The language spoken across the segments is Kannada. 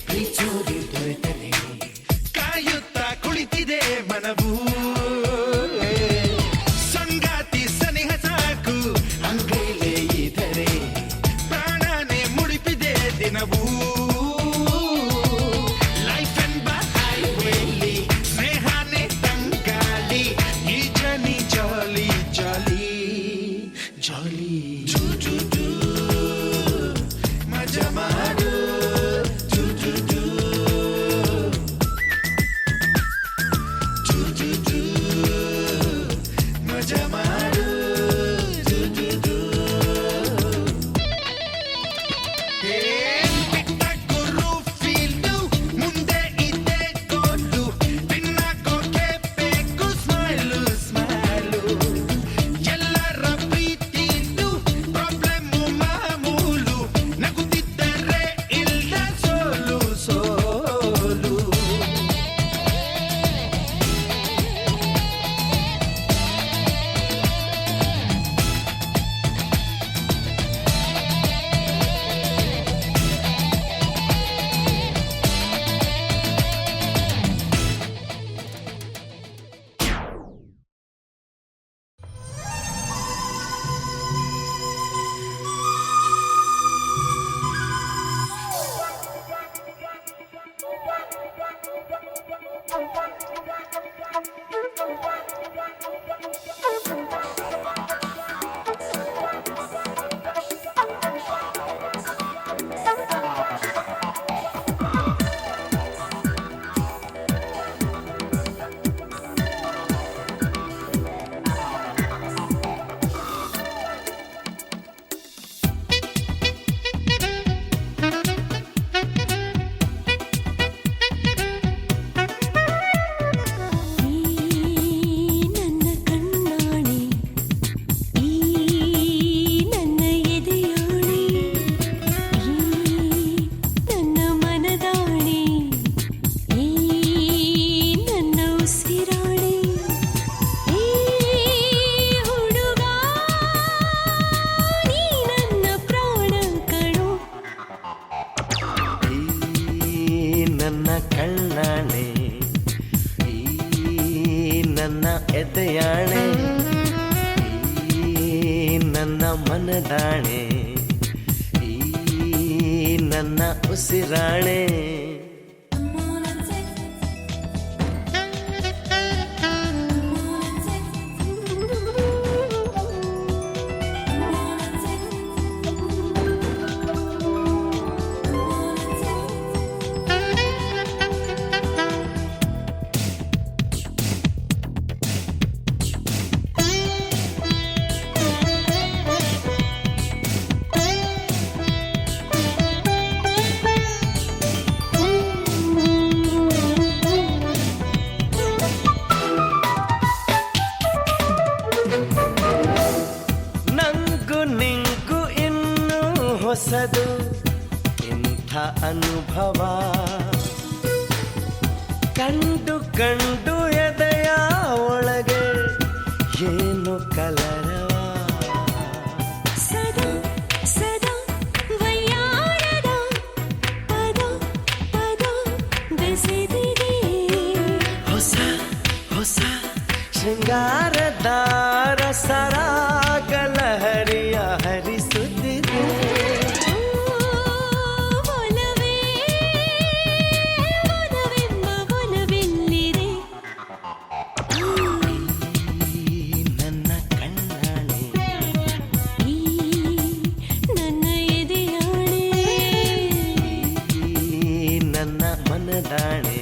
ಪ್ರೀಚೋದು ದೊರೆತರೆ ಕಾಯುತ್ತಾ ಕುಳಿತಿದೆ ಮನವು ಸಂಗಾತಿ ಸನಿಹ ಸಾಕು ಅಂಗೈಲೇ ಇದ್ದರೆ ಪ್ರಾಣನೇ ಮುಡಿಪಿದೆ ದಿನವೂ ಲೈಫ್ ಎಂಬ ಹೈವೇಲಿ ಸ್ನೇಹನೇ ತಂಗಾಳಿ ಈ ಜನಿ ಜಾಲಿ ಜಾಲಿ ಜಾಲಿ ಮಜಾ ಮಾಡು ಮಜಾ ಮಾಡು ಬಿಟ್ಟ ಗುರು ಫೀಲ್ಡು ಮುಂದೆ ಇದೆ ಗೋಲು ತಿನ್ನಕೋಕೆ ಬೇಕು ಸ್ಮೈಲು ಸ್ಮೈಲು ಎಲ್ಲರ ಪ್ರೀತಿದು ಪ್ರಾಬ್ಲಮ್ಮು ಮಾಮೂಲು ನಗುತ್ತಿದ್ದರೆ ಇಲ್ಲ ಸೋಲು ಸೋಲು ನನ್ನ ಕಣ್ಣಾಣೆ ಈ ನನ್ನ ಎದೆಯಾಣೆ ಈ ನನ್ನ ಮನದಾಣೆ ಈ ನನ್ನ ಉಸಿರಾಣೆ ಈ ಹುಡುಗ ನೀ ನನ್ನ ಪ್ರಾಣ ಕಣೋ ಈ ನನ್ನ ಕಣ್ಣಾಣೆ ಈ ನನ್ನ ಎದೆಯಾಣೆ ಈ ನನ್ನ ಮನದಾಣೆ ಈ ನನ್ನ ಉಸಿರಾಣೆ ನಂಗು ನಿಂಗು ಇನ್ನೂ ಹೊಸದು ಇಂಥ ಅನುಭವ ಕಂಡು ಕಂಡು ಎದೆಯ ಒಳಗೆ ಏನು ಕಲರವ ಸದಾ ಸದಾ ವಯ್ಯಾರದ ಪದ ಪದ ಬೆಸೆದಿದೆ ಹೊಸ ಹೊಸ ಶೃಂಗಾರದ ರಸರಾಗಲ ಹರಿಯ ಹರಿಸುತ್ತಿದೆ ಒಲವೇ ಒಲವೆಂಬ ಒಲವೆಲ್ಲಿದೆ ಈ ನನ್ನ ಕಣ್ಣಾಣೆ ಈ ನನ್ನ ಎದೆಯಾಣೆ ಈ ನನ್ನ ಮನದಾಣೆ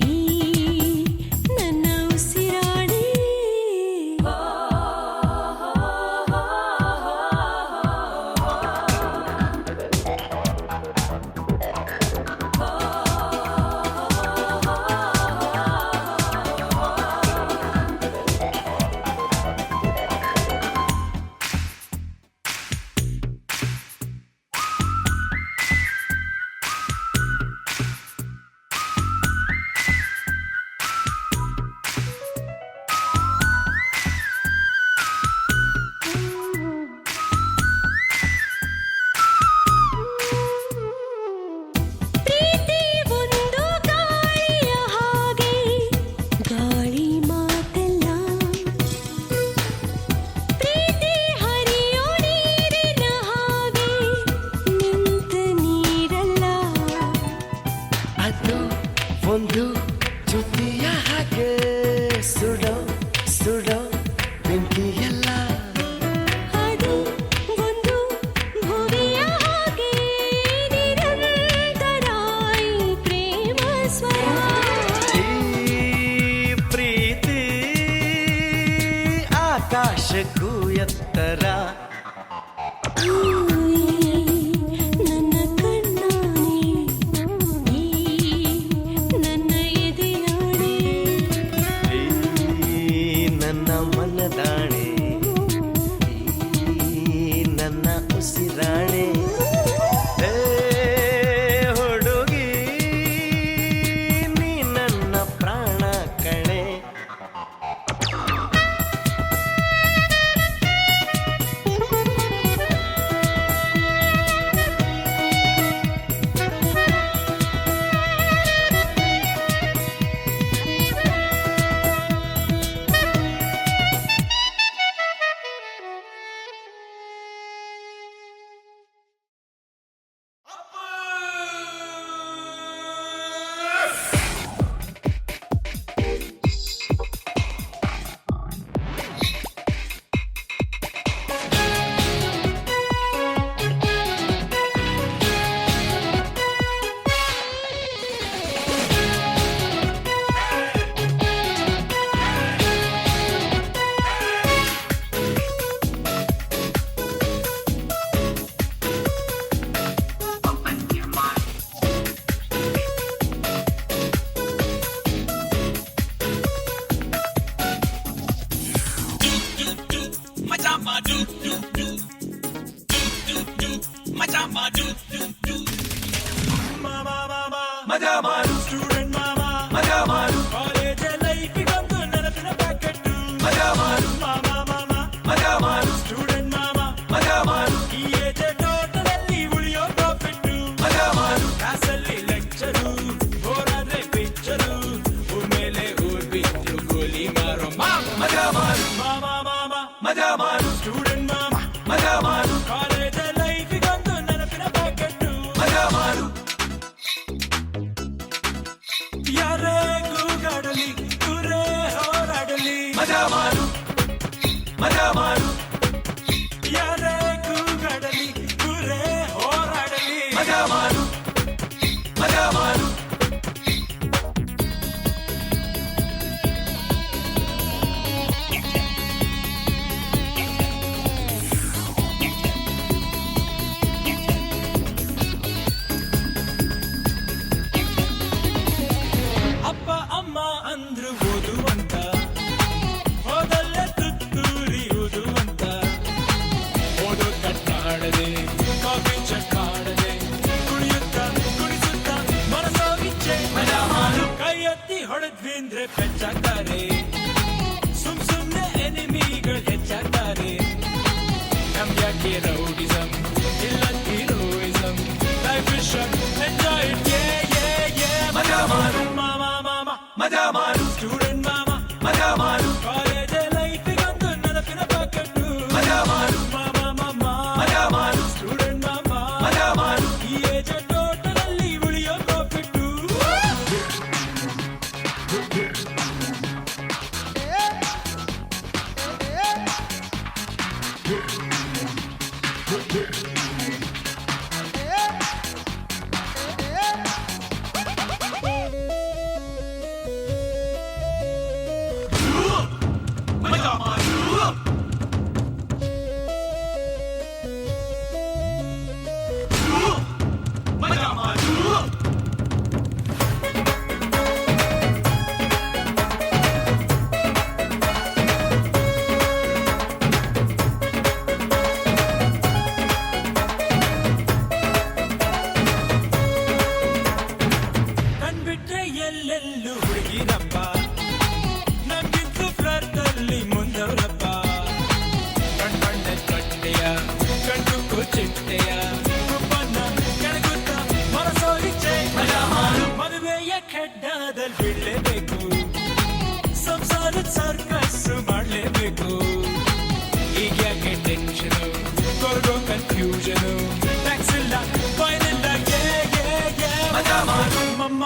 ಈ ನನ್ನ ಉಸಿರಾಣೆ ಒಂದು ಜೊತೆಯ ಹಾಗೆ ಸುಡೋ ಸುಡೋ ಬೆಂಕಿಯಲ್ಲ ಅದು ಒಂದು ಭುವಿಯ ಹಾಗೆ ನಿರಂತರ ಈ ಪ್ರೇಮ ಸ್ವರ ಈ ಪ್ರೀತಿ ಆಕಾಶಕ್ಕೂ ಎತ್ತರ ನನ್ನ ಕಣ್ಣಾನೆ ಈ ನನ್ನ ಎದೆಯಾಣೆ ಈ ನನ್ನ ಮನದಾಣೆ ಈ ನನ್ನ ಉಸಿರಾಣೆ ಏ ಹುಡುಗಿ ನೀ ನನ್ನ ಪ್ರಾಣ ಕಣೆ ಮಜಾ ಮಾಡು ಸ್ಟೂಡೆಂಟ್ ಮಾಮ ಮಜಾ ಮಾಡು ಕಾಲೇಜ್ ಲೈಫಿಗೊಂದು ನೆನಪಿನ ಪ್ಯಾಕೆಟ್ ಮಜಾ ಮಾಡು ಮಾಮ ಮಾಮ ಮಜಾ ಮಾಡು ಸ್ಟೂಡೆಂಟ್ ಮಾಮ ಮಜಾ ಮಾಡು ಈ ಏಜ್ ಟೋಟಲಲ್ಲಿ ಉಳಿಯೋ ಪ್ರಾಫಿಟ್ ಮಜಾ ಮಾಡು ಕ್ಲಾಸಲ್ಲಿ ಲೆಕ್ಚರು ಹೋರಾದ್ರೆ ಪಿಕ್ಚರು ಊರ್ ಮೇಲೆ ಊರ್ ಬಿಟ್ಟು ಗೋಲಿ ಮಾರೋ ಮಜಾ ಮಾಡು ಮಾಮ ಮಾಮ ಮಜಾ ಮಾಡು ಸ್ಟೂಡೆಂಟ್ ಮಾಮ ಮಜಾ ಮಾಡು ಕಾಲೇಜ್ ಲೈಫಿಗೊಂದು ನೆನಪಿನ ಪ್ಯಾಕೆಟ್ ಮಜಾ ಮಾಡು ಯಾರೇ ಕೂಗಾಡಲಿ ದೂರೇ ಹೋರಾಡಲಿ ಮಜಾ ಮಾಡು ಮಜಾ ಮಾಡು ಯಾರೇ ಕೂಗಾಡಲಿ ದೂರೇ ಹೋರಾಡಲಿ ಮಜಾ ಮಾಡು ಮಜಾ ಮಾಡು ಅಪ್ಪ ಅಮ್ಮ ಅಂದ್ರು ಓದುವಂತ ಹೋದಲ್ಲೇ ತುತ್ತೂರಿ ಓದುವಂತ ಓದೋ ಕಟ್ಟಾಡದೆ ಕಾಫಿ ಚಕ್ಕಾಡದೆ ಕುಣಿಯುತ್ತ ಕುಣಿಸುತ್ತ ಮನಸೋಗಿಚ್ಚೆ ಮಜಾ ಮಾಡು ಕೈ ಎತ್ತಿ ಹೊಡೆದ್ವಿ ಅಂದ್ರೆ ಪೆಚ್ಚಾಗ್ತಾರೆ ಸುಮ್ನೆ ಎನಿಮಿಗಳು ಹೆಚ್ಚಾಗ್ತಾರೆ ನಮ್ಯಾಕೆ ರೌಡಿಸಮ್ ಇಲ್ಲ heroism life is short enjoy it ಮಜಾ ಮಾಡು ಮಾಮ ಮಾಮ ಮಜಾ ಮಾಡು ಸ್ಟೂಡೆಂಟ್ ಮಾಮ ಮಜಾ ಮಾಡು ಕಾಲೇಜ್ ಲೈಫಿಗೊಂದು ನೆನಪಿನ ಪ್ಯಾಕೆಟ್ ಮಜಾ ಮಾಡು ಮಾಮ ಮಾಮ ಮಜಾ ಮಾಡು ಸ್ಟೂಡೆಂಟ್ ಮಾಮ ಮಜಾ ಮಾಡು ಈ ಏಜ್ ಟೋಟಲಲ್ಲಿ ಉಳಿಯೋ ಪ್ರಾಫಿಟ್ ಮಜಾ ಮಾಡು ಮಜಾ ಮಾಡು ಕಣ್ಬಿಟ್ರೆ ಎಲ್ಲೆಲ್ಲೂ ಹುಡುಗಿರಪ್ಪ ನಮ್ಗಿಂತೂ ಫ್ಲರ್ಟಲ್ಲಿ ಮುಂದವರಪ್ಪ ಕಣ್ಬಣ್ಣೆ ಕಟ್ಟೆಯ ಕಣ್ಣು ಚಿಟ್ಟೆಯ ಕುಪ್ಪನ್ನ ಕೆಳಗುತ್ತ ಮನಸೋ ಇಚ್ಛೆ ಮಜಾ ಮಾಡು ಮದುವೆಯ ಖಡ್ಡದಲ್ಲಿ ಬಿಡಲೇಬೇಕು ಸಂಸಾರದ ಸರ್ಕಸ್ ಮಾಡಲೇಬೇಕು ಈಗ ಯಾಕೆ ಟೆನ್ಷನು ಕೊರಗೋ ಕನ್ಫ್ಯೂಷನು ಟ್ಯಾಕ್ಸ್ ಇಲ್ಲ ಫೈನ್ ಇಲ್ಲ ಮಜಾ ಮಾಡು ಮಮ್ಮ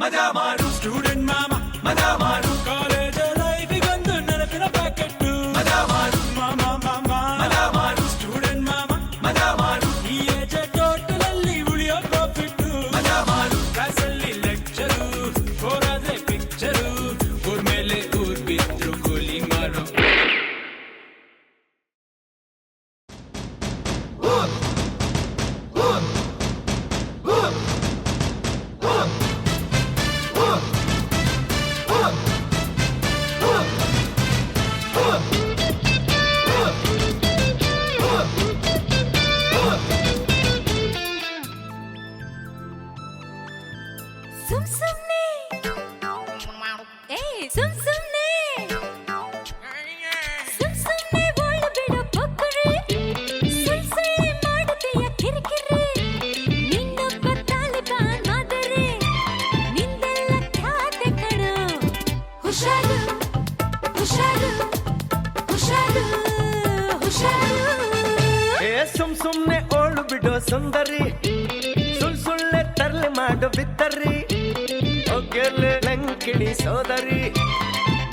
ಮಜಾ ಮಾಡು ಸ್ಟೂಡೆಂಟ್ ಮಾಮ ಮಜಾ ಮಾಡು ಕಾಲೇಜ್ ಲೈಫಿಗೊಂದು ನೆನಪಿನ ಪ್ಯಾಕೆಟ್ ಮಜಾ ಮಾಡು ಮಾಮ ಮಾಮ ಮಜಾ ಮಾಡು ಸ್ಟೂಡೆಂಟ್ ಮಾಮ ಮಜಾ ಮಾಡು ಈ ಏಜ್ ಟೋಟಲ್ ಅಲ್ಲಿ ಉಳಿಯೋ ಪ್ರಾಫಿಟ್ ಮಜಾ ಮಾಡು ಕ್ಲಾಸಲ್ಲಿ ಲೆಕ್ಚರು ಹೋರಾದ್ರೆ ಪಿಕ್ಚರು ಊರ್ ಮೇಲೆ ಊರ್ ಬಿದ್ರು ಕೂಲಿ ಮಾರೋ ಸುಮ್ ಸುಮ್ನೆ ಏ ಸುಮ್ ಸುಮ್ನೆ ಸುಮ್ ಸುಮ್ನೆ ಬಾಳು ಬಿಡು ಪೊಕ್ಕರೆ ಸುಳ್ ಸುಳ್ಳೆ ಮಾಡುತ್ತೀಯ ಕಿರಿಕಿರಿ ನಿನ್ನೊಬ್ಬ ತಾಲಿಬಾನ್ ಮಾದರಿ ನಿಂದೆಲ್ಲ ಖ್ಯಾತೆ ಕಣೋ ಹುಷಾರು ಹುಷಾರು ಹುಷಾರು ಹುಷಾರು ಏ ಸುಮ್ನೆ ಓಳು ಬಿಡೋ ಸುಂದರಿ ಸುಳ್ಳೆ ತರ್ಲೆ ಮಾಡೋ ಬಿತ್ತರಿ ಒಗ್ಗೆಲೆ ಲಂಕಿಣಿ ಸೋದರಿ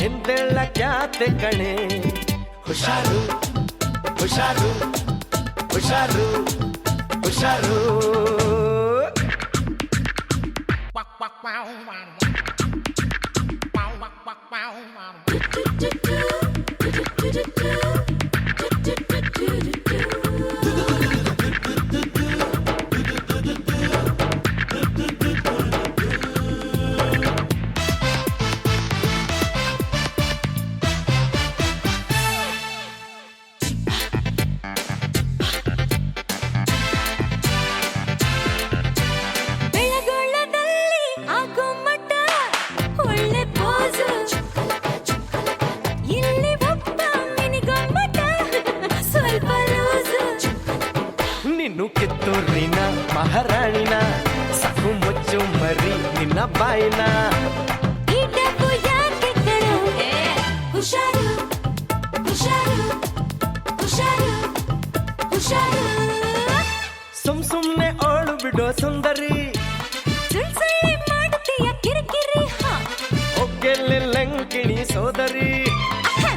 ಎಂದೆಲ್ಲ ಖ್ಯಾತೆ ಕಣೆ ಹುಷಾರು ಹುಷಾರು ಹುಷಾರು ಹುಷಾರು ಬೆಳಗೊಳ್ಳದಲ್ಲಿ ಆಗೋ ಮಟ್ಟ ಒಳ್ಳೆ ಪೋಸು ಇಲ್ಲಿ ಒಬ್ಬ ಮಿನಿಗೊಮ್ಮಟ ಸ್ವಲ್ಪ ಲೂಸು ನಿನ್ನು ಕಿತ್ತೂರಿನ ಮಹಾರಾಣಿನ ಸಾಕು ಮುಚ್ಚು ಮರಿ ನಿನ್ನ ಬಾಯಿನ ಈ ಡಬ್ಬು ಯಾಕೆ ಕಣೋ ಹುಷಾರು ಹುಷಾರು ಹುಷಾರು ಹುಷಾರು ಸುಮ್ನೆ ಓಳು ಬಿಡೋ ಸುಂದರಿ ಸುಳ್ ಸುಳ್ಳೆ ಮಾಡುತ್ತೀಯ ಕಿರಿಕಿರಿ ಹಾ ಒಗ್ಗೆಲೆ ಲಂಕಿಣಿ ಸೋದರಿ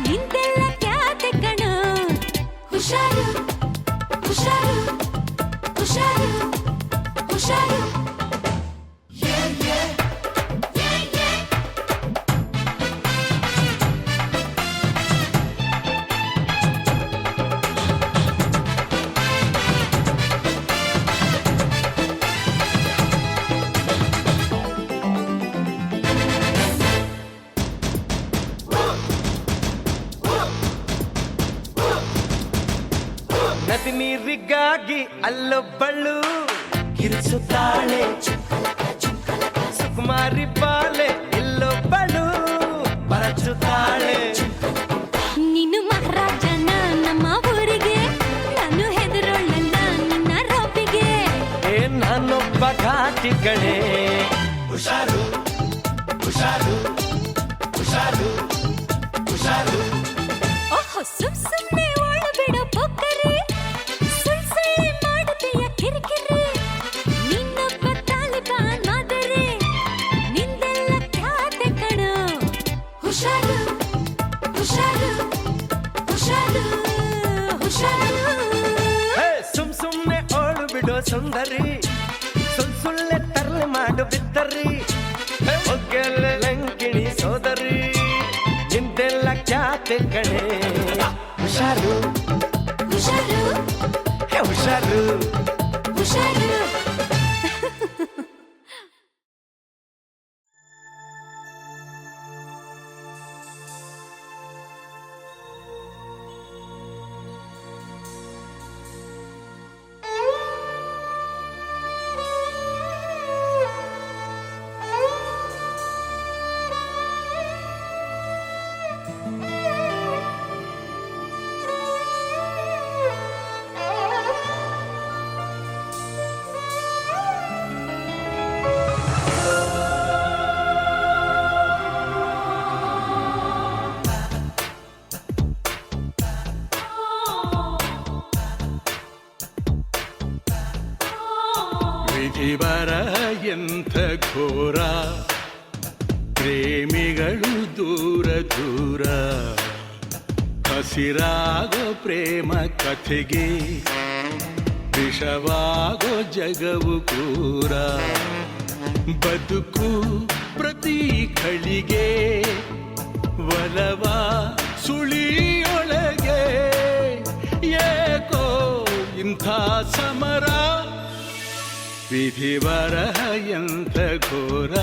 ನಿಂದೆಲ್ಲ ಖ್ಯಾತೆ ಕಣೋ ಹುಷಾರು ಹುಷಾರು ಹುಷಾರು ಹುಷಾರು ನದಿ ನೀರಿಗಾಗಿ ಅಲ್ಲೊಬ್ಬಳು ಕಿರಿಸುತ್ತಾಳೆ ಸುಕುಮಾರಿ ಬಾಲೆ ಇಲ್ಲೊಬ್ಬಳು ಬರಚುತ್ತಾಳೆ ನೀನು ಮಹಾರಾಜನ ನಮ್ಮ ಊರಿಗೆ ನಾನು ಹೆದರೋಳಲ್ಲ ನಿನ್ನ ರೋಪಿಗೆ ಏ ನಾನೊಬ್ಬ ಘಾಟಿ ಕಣೆ ಹುಷಾರು ಹುಷಾರು ಹುಷಾರು ಹುಷಾರು ಓಹೋ ಸುಮ್ ಸುಮ್ನೆ ಒಳ ಬಿಡೋ ಪೊಕ್ಕರೆ ಸುಳ್ ಸುಳ್ಳೆ ಮಾಡುತ್ತೀಯ ಕಿರಿಕಿರಿ ನಿನ್ನೊಬ್ಬ ತಾಲಿಬಾನ್ ಮಾದರಿ ನಿಂದೆಲ್ಲ ಖ್ಯಾತೆ ಕಣೋ ಹುಷಾರು ಹುಷಾರು ಹುಷಾರು ಹುಷಾರು ಹೇ ಸುಮ್ನೆ ಓಳು ಬಿಡೋ ಸುಂದರಿ ಸುಳ್ಳೆ ತರ್ಲೆ ಮಾಡು ಬಿತ್ತರಿ ಒಗ್ಗೆಲೆ ಲಂಕಿಣಿ ಸೋದರಿ ನಿಂದೆಲ್ಲ ಖ್ಯಾತೆ ಕಣೆ ಹುಷಾರು ಹುಷಾರು ಹೇ ಹುಷಾರು ಹುಷಾರು ಘೋರ ಪ್ರೇಮಿಗಳು ದೂರ ದೂರ ಹಸಿರಾಗೋ ಪ್ರೇಮ ಕಥೆಗೆ ವಿಷವಾಗೋ ಜಗವು ಕ್ರೂರ ಬದುಕು ಪ್ರತಿ ಖಳಿಗೆ ಒಲವ ಸುಳಿಯೊಳಗೆ ಏಕೋ ಇಂಥ ಸಮರ ವಿಧಿ ಬರಹ ಎಂಥ ಘೋರ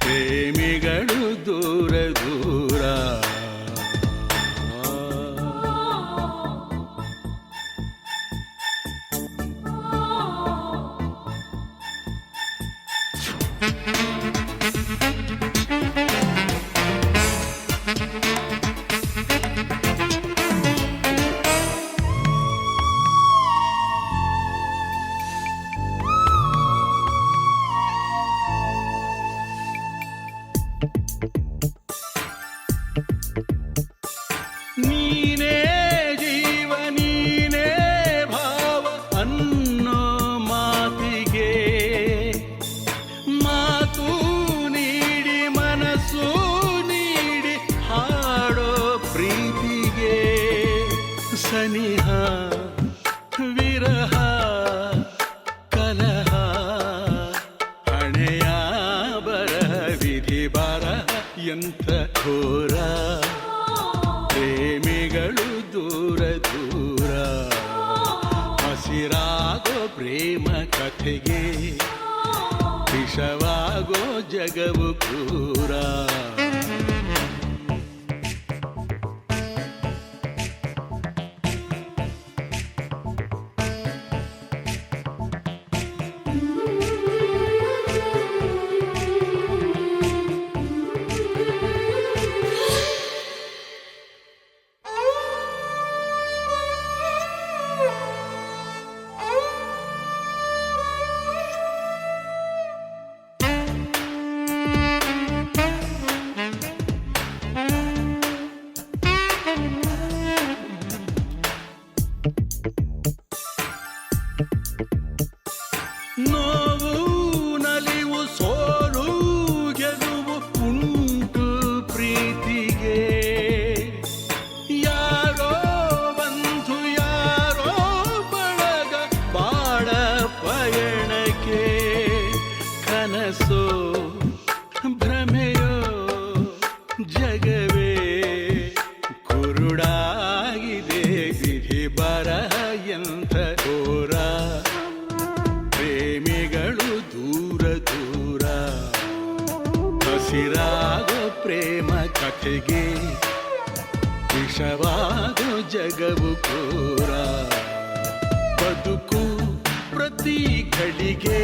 ಪ್ರೇಮಿಗಳು ದೂರ ದೂರ ನೀನೇ ಜೀವ ನೀನೇ ಭಾವ ಅನ್ನೋ ಮಾತಿಗೆ ಮಾತು ನೀಡಿ ಮನಸ್ಸು ನೀಡಿ ಹಾಡೋ ಪ್ರೀತಿಗೆ ಸನಿಹ ವಿರಹ ಕಲಹ ಹಣೆಯ ಬರಹ ವಿಧಿ ಬರಹ ಎಂಥ ಘೋರ ಪ್ರೇಮಿಗಳು ದೂರ ದೂರ ಹಸಿರಾಗೋ ಪ್ರೇಮ ಕಥೆಗೆ ವಿಷವಾಗೋ ಜಗವು ಕ್ರೂರ ನೋವು ನಲಿವು ಸೋಲು ಗೆಲುವು ಉಂಟು ಪ್ರೀತಿಗೆ ಯಾರೋ ಬಂಧು ಯಾರೋ ಬಳಗ ಬಾಳ ಪಯಣಕ್ಕೆ ಕನಸೋ ಭ್ರಮೆಯೋ ಜಗವೇ ಕುರುಡಾಗಿದೆ ವಿಧಿ ಬರಹ ಎಂಥ ಘೋರ ಪ್ರೇಮಿಗಳು ದೂರ ದೂರ ಹಸಿರಾಗೋ ಪ್ರೇಮ ಕಥೆಗೆ ವಿಷವಾಗೋ ಜಗವು ಕ್ರೂರ ಬದುಕು ಪ್ರತಿ ಘಳಿಗೆ